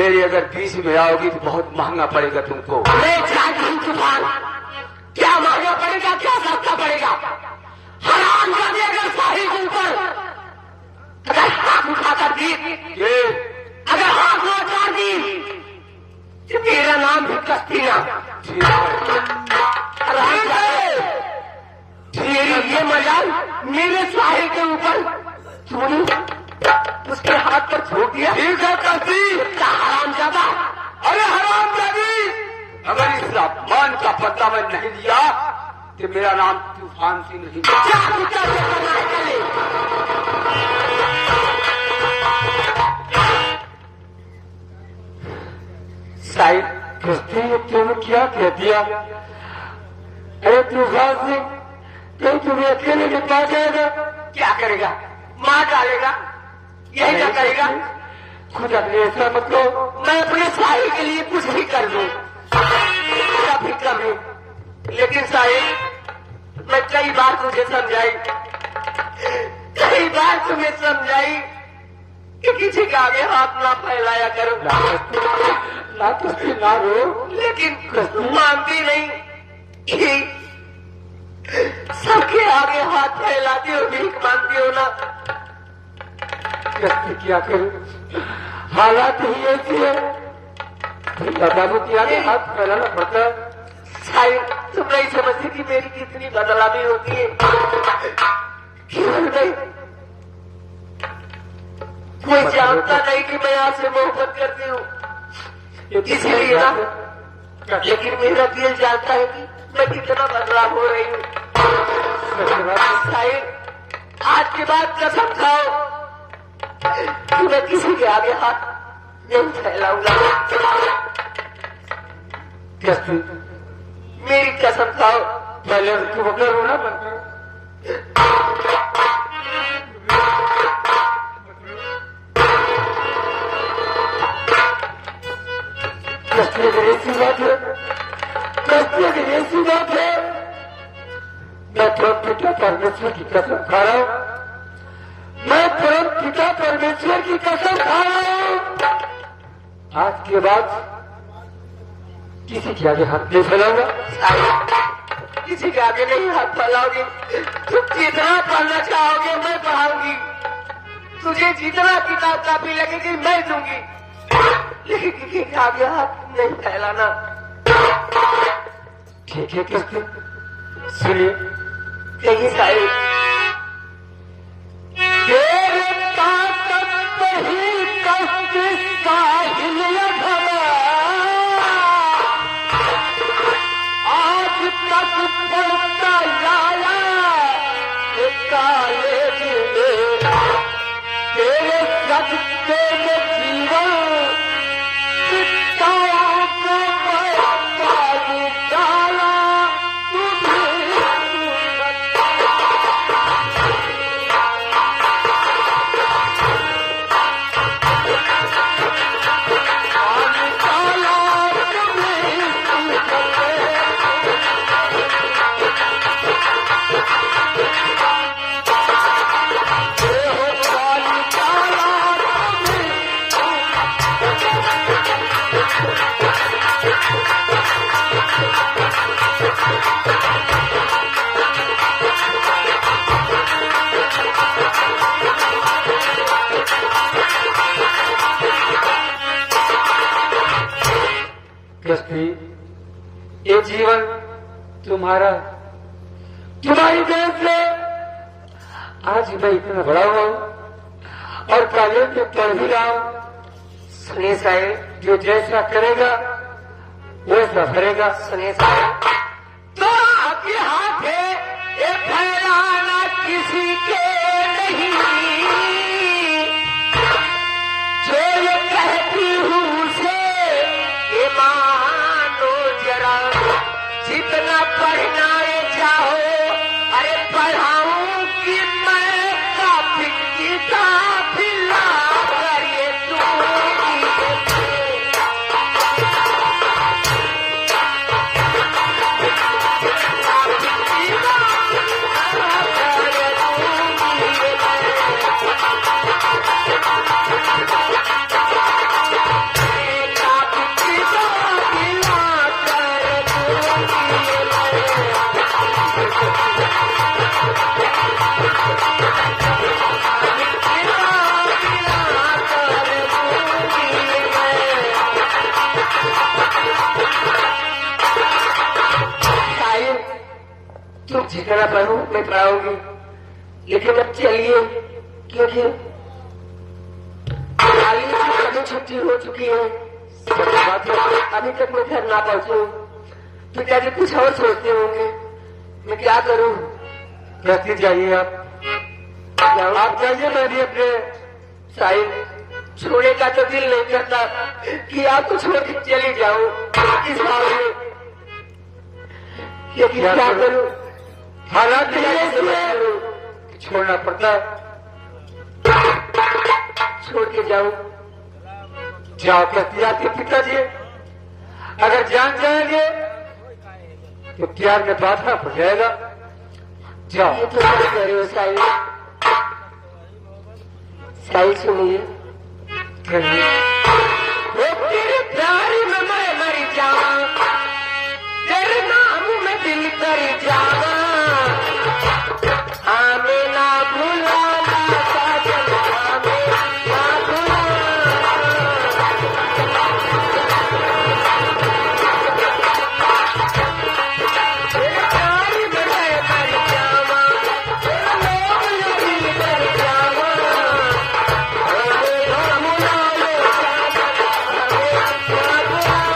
मेरी अगर बीच में आओगी तो बहुत महंगा पड़ेगा तुमको। मैं जानता हूँ तूफान, क्या महंगा पड़ेगा, क्या सस्ता पड़ेगा। हराम कर दे अगर साहिल के ऊपर अगर हाथ उठाकर दी, अगर हाथ उठाकर दी तो तेरा नाम भी कस्तीना। ये मजाल मेरे साहिल के ऊपर तूने उसके हाथ पर छोड़ दिया। ठीक है कस्ती, हराम ज्यादा। अरे हराम जादी, अगर इस अपमान का बदला मैं नहीं लिया तो मेरा नाम तूफान सिंह नहीं। साहिब कस्ती तुमने क्या कह दिया? अरे तूफान सिंह कहीं तुम्हें अकेले में पा जाएगा। क्या करेगा? मार डालेगा, यही क्या करेगा? खुद अपने ऐसा मतलब मैं अपने साहिल के लिए कुछ भी कर दूं, भी कर लूं, लेकिन साहिल मैं कई बार तुझे समझाई, कई बार तुम्हें समझाई कि किसी के आगे हाथ ना फैलाया करो, ना रो, लेकिन मानती नहीं कि सबके आगे हाथ फैलाती हो, भीख मांगती हो ना। क्या करूं, हालात ही ऐसी है, बाबू के आगे हाथ फैलाना पड़ता है। शायद तुम नहीं समझती कि मेरी कितनी बदलावी होती है। क्यों नहीं? कोई जानता नहीं कि मैं आपसे मोहब्बत करती हूँ, इसीलिए ना, लेकिन मेरा दिल जानता है कि मैं कितना बदलाव हो रही हूँ। शायद आज के बाद कसम खाओ कि मैं किसी के आगे हाथ नहीं फैलाऊंगा। मेरी कसम खाओ। पहले तुम अपना रोना बंद करो। ऐसी बात है, ऐसी बात है, मैं परम पिता परमेश्वर की कसम खा रहा हूँ, मैं परम पिता परमेश्वर की कसम खा रहा हूँ, आज के बाद किसी के आगे हाथ नहीं फैलाऊंगा। किसी के आगे नहीं हाथ फैलाओगे। तुम जितना पढ़ना चाहोगे मैं पढ़ाऊंगी, तुझे जितना किताब कापी लगेगी मैं दूंगी, लेकिन किसी के आगे हाथ नहीं फैलाना। ठीक है कृष्ण, सुनिए, कहीं साहिब तेरे ताकत ही कष्ट साहिल आज तक पढ़ता लाया कॉलेज में, तेरे सत्य में जीवन चित्ताओं को मैं डाला ये जीवन तुम्हारा, तुम्हारी देन से आज मैं इतना बड़ा हुआ हूँ और कॉलेज में पढ़ भी रहा हूँ। सुनिए साहेब, जो जैसा करेगा वैसा भरेगा। सुनिए साहेब, तो आपके हाथ है ये फैलाना किसी के नहीं, जो ये कहती हूँ उसे ये मानो जरा, जितना पढ़ना चाहो अरे पढ़ाऊं कि मैं काफी किताब ला कर ये पढ़ाना पढ़ू, मैं पढ़ाऊंगी, लेकिन अब चलिए, क्योंकि कभी छुट्टी हो चुकी है। अभी तक मैं घर ना पहुंचू, पिताजी कुछ और सोचते होंगे, मैं क्या करूं? कहती जाइए आप जाइए, मैं भी अपने साहिब छोड़ने का तो दिल नहीं करता कि आपको छोड़ के चली जाऊं इस हाल में, लेकिन क्या करूं? हालात छोड़ना पड़ता है। छोड़ के जाऊं? जाओ, कहती आपके पिताजी अगर जान जाएंगे तो प्यार में बाधा पड़ जाएगा। जाओ। ये तो क्या कह रहे हो साहिब? साहिब सुनिए, तेरे प्यार में मैं मर जावा, तेरे नाम में दिल कर जावा, हमें ना भुलाना साजन, हमें ना भुलाना। तेरे प्यार में मैं मर जावा, तेरे नाम में दिल कर जावा, हमें ना भुलाना साजन, हमें ना भुलाना।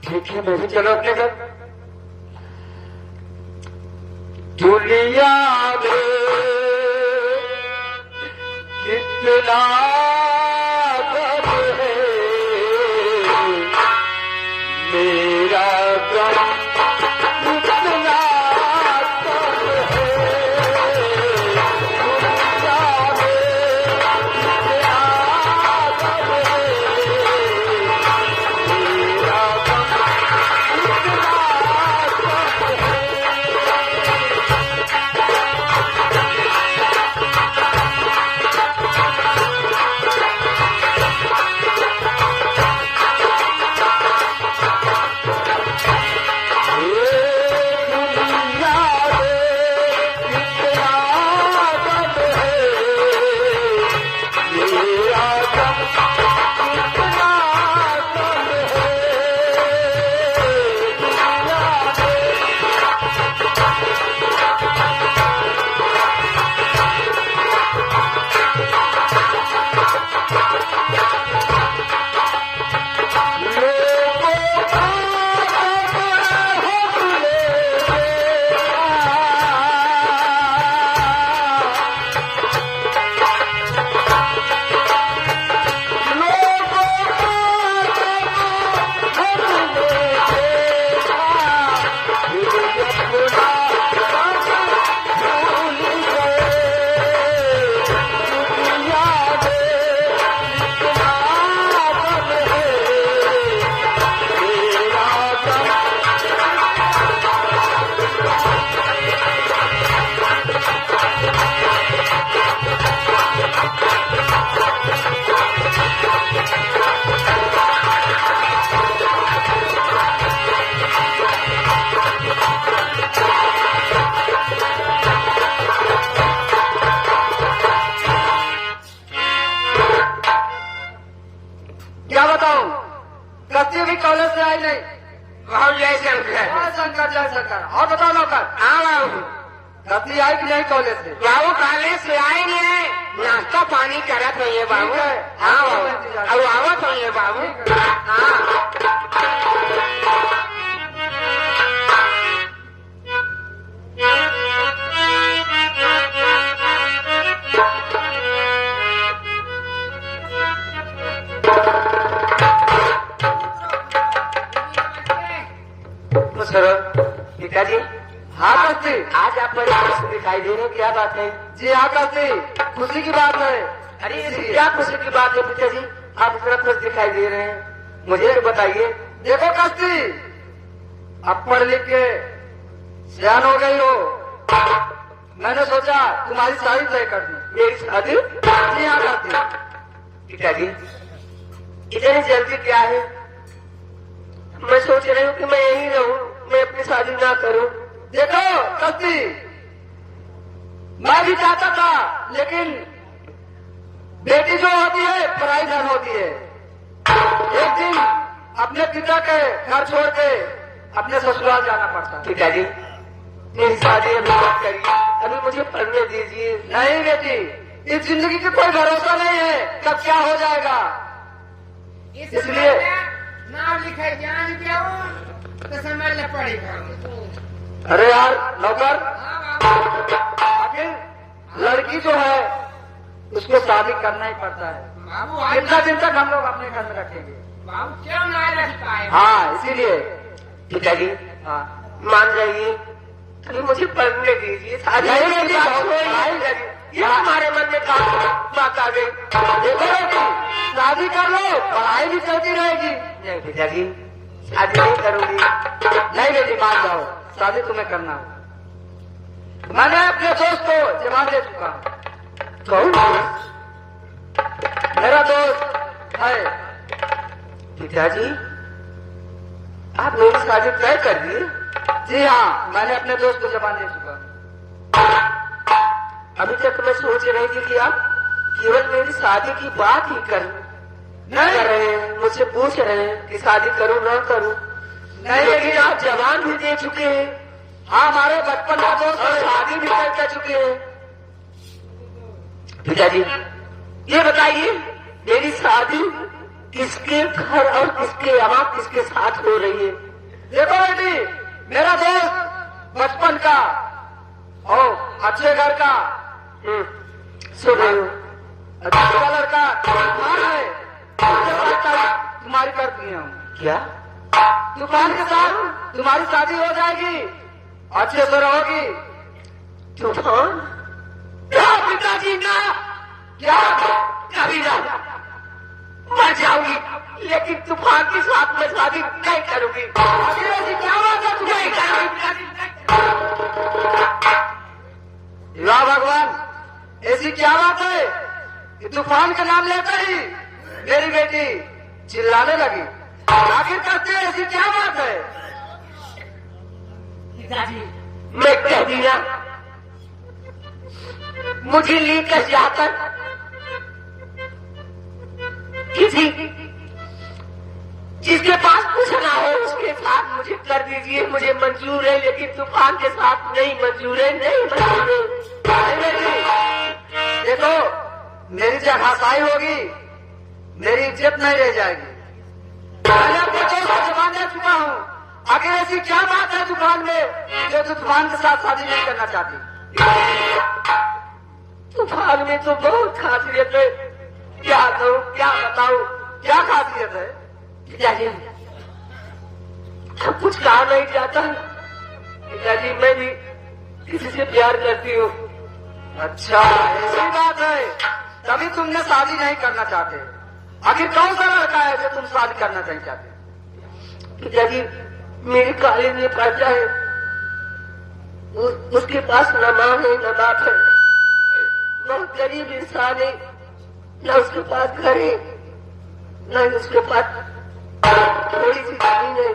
ठीक है, मैं भी चलो अपने घर। दुनिया में कितना गम है, मेरा गम कितना कम है। दुनिया में कितना गम है, मेरा गम कॉलेज से आई नहीं? बहुत जय शंकर। जय शंकर जय शंकर। और बताओ नौकर, हाँ बाबू, रत्ती आई कि नहीं कॉलेज से? बाबू कॉलेज से आए नहीं है, नाश्ता पानी करत नहीं है बाबू। ठीक है। हाँ बाबू, अब आवत नहीं है बाबू। हाँ सर पिताजी। हाँ करते, आज आप बड़े खुश दिखाई दे रहे हो, क्या बात है? जी हाँ करते, खुशी की बात है। अरे ये क्या खुशी की बात है पिताजी, आप इतना खुश दिखाई दे रहे हैं, मुझे तो बताइए। देखो कस्ती, अब पढ़ लिख के सियान हो गई हो, मैंने सोचा तुम्हारी शादी तय कर दी। मेरी शादी? जी हाँ कर दी। पिताजी इतनी जल्दी क्या है? मैं सोच रही हूँ कि मैं यहीं रहूं, मैं अपनी शादी ना करूं। देखो कस्ती, मैं भी चाहता था, लेकिन बेटी जो होती है पराई धन होती है। एक दिन अपने पिता के घर छोड़ के अपने ससुराल जाना पड़ता है। पिताजी मेरी शादी अभी मत करिए, अभी मुझे पढ़ने दीजिए। नहीं बेटी, इस जिंदगी का कोई भरोसा नहीं है, कब क्या हो जाएगा। इसलिए नाम लिखाई जान क्या तो समझ ले पड़ेगा। अरे यार नौकर, हाँ बाबू, आखिर लड़की जो है उसको शादी करना ही पड़ता है। बाबू आज कितना दिन तक हम लोग अपने घर में रखेंगे। बाबू क्यों ना रख पाए? हाँ इसीलिए। पिताजी हाँ मान जाइए, अभी मुझे पढ़ने दीजिए, शादी नहीं, की नहीं, बात नहीं, हो रही है। नहीं, ये हमारे मन में बात आ गई। देखो बेटी, शादी कर लो, पढ़ाई भी चलती रहेगी। नहीं पिताजी, शादी नहीं करूंगी। नहीं बेटी मान जाओ, शादी तुम्हें करना हो। मैंने अपने दोस्त को जवाब दे चुका हूँ। कौन? मेरा दोस्त है। पिताजी आप मेरी शादी तय कर दी? जी हाँ, मैंने अपने दोस्त को जबान दे चुका हूँ। अभी तक मैं सोच रही थी कि आप केवल मेरी शादी की बात ही कर रहे हैं, मुझसे पूछ रहे हैं कि शादी करूं ना करूं। नहीं लेकिन आप जवान भी दे चुके हैं हाँ, हमारे बचपन का दोस्त और है। शादी भी तय कर चुके हैं। पिताजी ये बताइए, मेरी शादी किसके घर और किसके यहाँ किसके साथ हो रही है? देखो बेटी, मेरा दोस्त बचपन का और अच्छे घर का, सुन रही हूँ। अच्छा लड़का तूफान है, उसके साथ तुम्हारी कर दी हूँ। क्या? तूफान के साथ तुम्हारी शादी हो जाएगी, अच्छे से रहोगी। तूफान? क्या पिताजी ना, क्या कभी ना, मर जाऊंगी, लेकिन तूफान के साथ मैं शादी नहीं करूंगी। आखिर ऐसी क्या बात है तुम्हें? नहीं करूंगी। वाह भगवान, ऐसी क्या बात है कि तूफान का नाम लेते ही मेरी बेटी चिल्लाने लगी। आखिर करते ऐसी क्या बात है? पिताजी मैं कह दिया, मुझे लेकर जाकर किसी जिसके पास कुछ ना हो उसके साथ मुझे कर दीजिए, मुझे मंजूर है, लेकिन तूफान के साथ नहीं मंजूर है, नहीं मंजूर है। नहीं बेटी, देखो मेरी जगह साई होगी, मेरी इज्जत नहीं रह जाएगी। मैंने अपने दोस्त को जबान दे चुका हूँ। आखिर ऐसी क्या बात है तूफान में जो तूफान के साथ शादी नहीं करना चाहती? तूफान में तो बहुत खासियत है, क्या कहूँ क्या बताऊँ। क्या खासियत है? पिताजी अब कुछ कहा नहीं जाता है। पिताजी मैं भी किसी से प्यार करती हूँ। अच्छा ऐसी बात है, तभी तुमने शादी नहीं करना चाहते। आखिर कौन सा लड़का है जो तुम शादी करना नहीं चाहते? पिताजी मेरे कॉलेज में पढ़ता है, उसके पास न माँ है न बाप है, बहुत गरीब इंसान है, न उसके पास घर है न उसके पास थोड़ी सी जमीन है,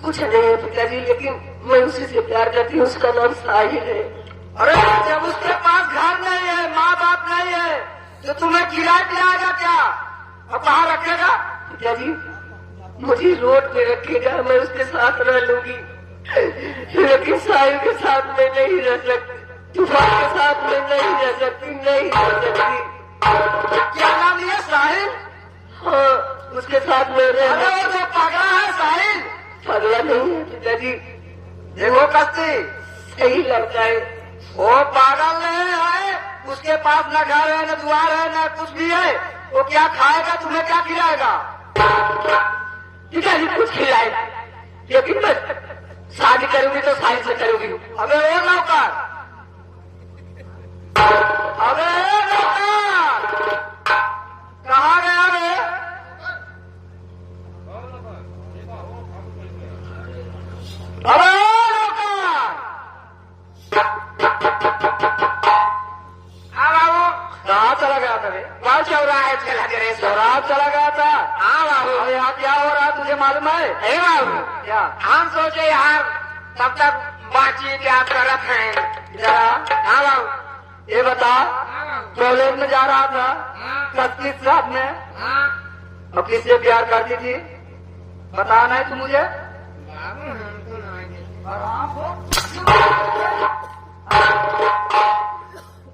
कुछ नहीं है पिताजी, लेकिन मैं उसी से प्यार करती हूँ, उसका नाम साहिल है। अरे जब उसके पास घर नहीं है, माँ बाप नहीं है, तो तुम्हें खिलाए पिलाएगा क्या और कहाँ रखेगा? पिताजी मुझे रोड पे रखेगा, मैं उसके साथ रह लूंगी, लेकिन साहिल के साथ मैं नहीं रह सकती, तूफान के साथ मैं नहीं रह सकती, नहीं रह सकती। क्या नाम लिया? साहिल? हाँ उसके साथ मैं रह अरे वो जो पगला है साहिल? पगला नहीं है पिताजी, देखो कस्ती, सही लड़का है। वो पागल नहीं है, उसके पास न घर है न द्वार है न कुछ भी है, वो क्या खाएगा, तुम्हें क्या खिलाएगा? पिताजी कुछ खिलाए, लेकिन मैं शादी करूंगी तो साहिल से करूंगी। अबे वो नौकर, अबे नौकर, कहाँ गया बे? अबे नौकर, बाबू कहाँ चला गया था बे? बहुत चौराहे चला गए शराब चला गया था। हाँ बाबू अरे यहाँ क्या हो रहा है तुझे मालूम है? हे बाबू क्या? हम सोचे यार तब तक बातचीत याद करत हैं जरा हाँ बाबू ये बता, हाँ बाबू कॉलेज में जा रहा था हाँ 25 साल में, हाँ और किससे प्यार करती थी? बता नहीं तू मुझे? बाबू हम तो नहीं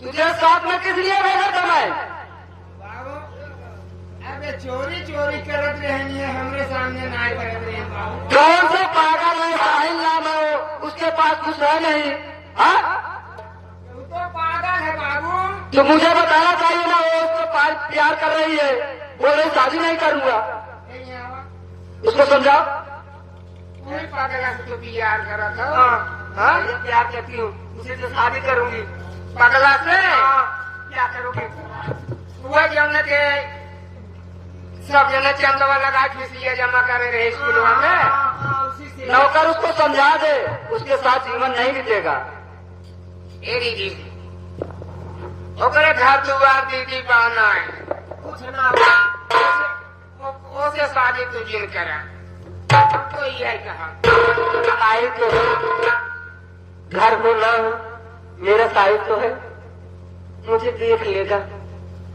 तुझे साथ में किस लिए भेजा था मैं? बाबू अबे चोरी चोरी करत रहनी है हमरे सामने ना करत रहे बाबू कौन सा पागल है? साहिल नाम है वो, उसके पास कुछ है नहीं। हाँ, तू तो पागल है बाबू तो मुझे बताना चाहिए ना, वो उसको प्यार कर रही है, बोल रही शादी नहीं करूंगा। नहीं आवा उसको समझाओ। कोई पागल है तो प्यार करा था हाँ? ये प्यार करती हूँ उसे तो शादी करूंगी पगला से क्या करोगे वह जमने के सब जने चंदवा लगा फीसिया जमा करे रहे स्कूलों में नौकर उसको समझा दे, उसके साथ जीवन नहीं बीतेगा। ए दीदी ओकरे घर दुआर दीदी पाना है कुछ ना उसे शादी तू जिन करा तो यही कहा साहिल तो है, घर में न हो, मेरा साहिल तो है, मुझे देख लेगा,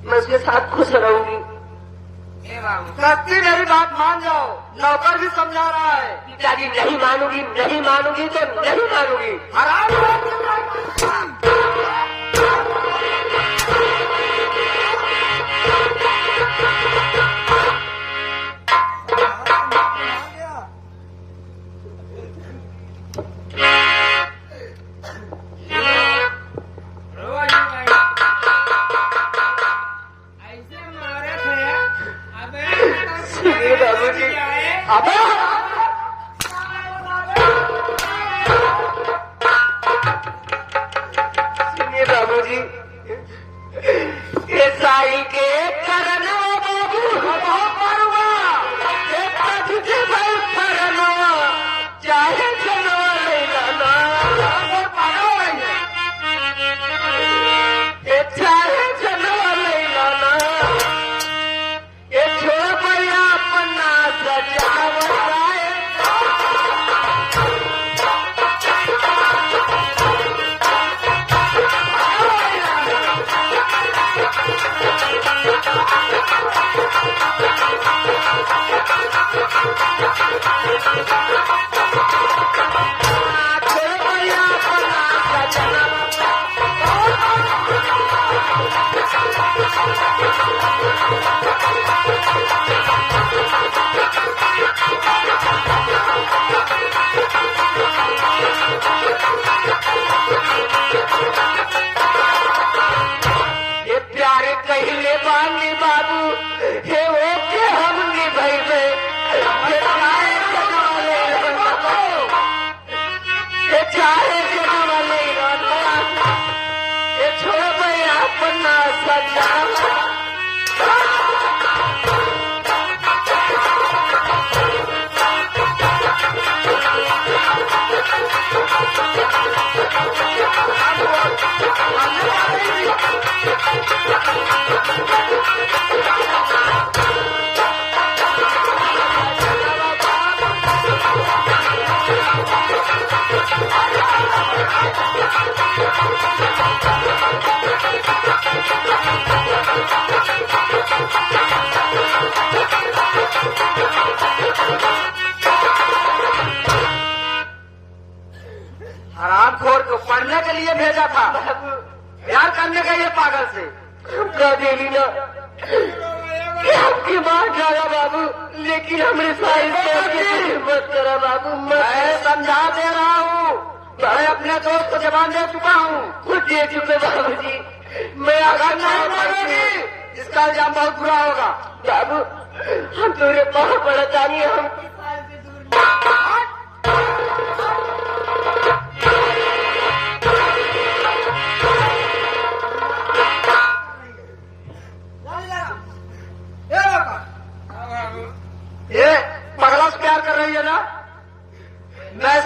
मैं उसके साथ खुश रहूंगी। ए बाबू सच्ची मेरी बात मान जाओ, नौकर भी समझा रहा है। पिताजी नहीं मानूंगी, नहीं मानूंगी तो नहीं मानूंगी। ऐसे मारे थे अबे बाबूजी, अबे सुनिए बाबूजी, ये साई के करना बाबू हम मरुआ, तुझे भाई करना चाहे चलवा नहीं लाना, ये चाहे चलवा नहीं लाना, ये छोड़ भैया अपना सजावट आए। छोड़ भैया अपना सजावट ये प्यारे कहले बानी बाबू, हे वो के हम निभैबे, ये चाहे जनवाले ये चाहे जनवाले ये छोड़ भैया अपना सजावट। हरामखोर को पढ़ने के लिए भेजा था, प्यार करने का ये पागल से देली ना आपकी बात डाला बाबू, लेकिन हमारे साइज मत करा बाबू, मैं समझा दे रहा हूँ, मैं अपने दोस्त को जवान दे चुका हूँ, खुद दे चुके बाबू जी, मैं अगर नहीं मानूंगी इसका इल्जाम बहुत बुरा होगा। बाबू हम तुझे बहुत बड़ा चाहिए, हम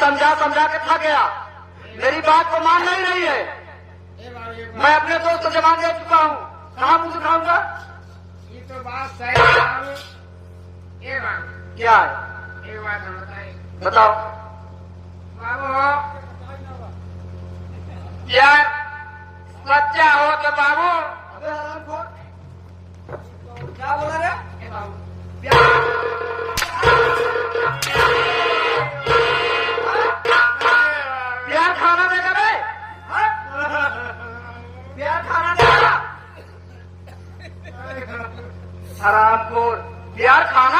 समझा समझा के थक गया, मेरी बात को मान नहीं रही है। मैं अपने दोस्त को जबान दे चुका हूँ, कहाँ मुंह दिखाऊंगा? ये तो बात सही है बाबू। ये बाबू क्या है एक बात हम बताइए बताओ। बाबू, यार सच्चा हो तो बाबू। क्या बोला रे? ए बाबू, प्यार खाना देगा बे? प्यार खाना देगा? हरामखोर, प्यार खाना